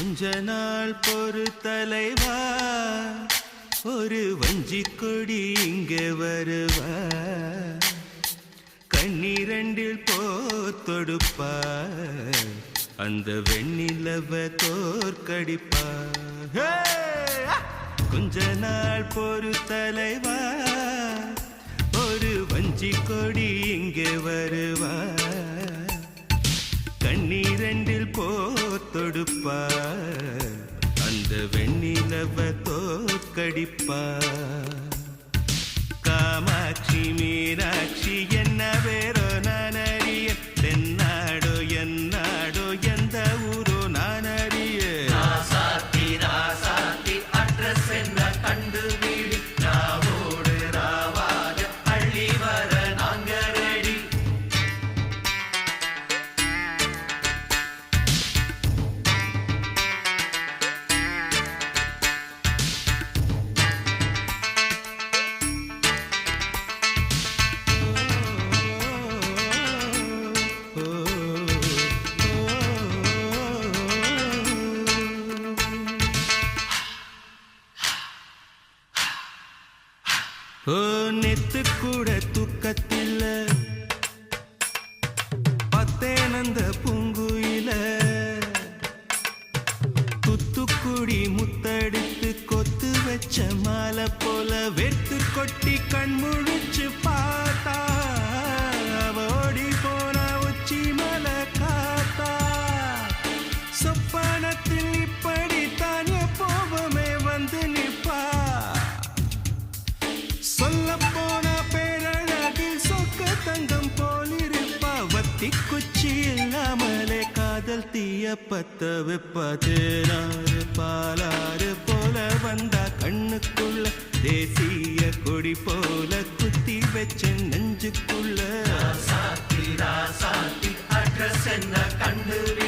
கொஞ்ச நாள் பொறு தலைவா, ஒரு வஞ்சி கொடி இங்கே வருவா, கண்ணீரண்டில் போத்தொடுப்பா, அந்த வெண்ணிலவ தோற்கடிப்பா. கொஞ்ச நாள் பொறு தலைவா, ஒரு வஞ்சி கொடி இங்கே வருவா, கண்ணீரண்டில் போத்தொடுப்பா, அந்த வெண்ணிலவ தோற்கடிப்பா. காமாட்சி மீனாட்சி என்ன வேறோ நான் அறிய, தென்னாடோ என்னாடோ எந்த ஊரோ நான் அறிய. ராசாத்தி ராசாத்தி அட்ரஸ் என்ன கண்டுபிடி, ராவோடு ராவாக அள்ளி வர நாங்க ரெடி. ஓ நெத்து கூட தூக்கத்தில்ல, பத்தேனந்த பூங்குயில, துத்துக்குடி முத்தடித்து கொத்து வச்ச மாலை போல வெத்து கொட்டி கண் முழிச்சு பார்த்தா, ஓடி போன உச்சி மலை காத்தா. சொப்பனத்தில் இப்படித்தான் எப்போவுமே வந்து நிப்பா, சொல்ல போன பேரழகில் சொக்க தங்கம் போலிருப்பா. வத்தி குச்சி இல்லாமலே காதல் தீய பத்த வெப்பா. தேனாறு பாலாறு போல வந்தா கண்ணுக்குள்ள, தேசிய கொடி போல குத்தி வச்ச நெஞ்சுக்குள்ள. ராசாத்தி ராசாத்தி அட்ரஸ் என்ன கண்டுபிடி,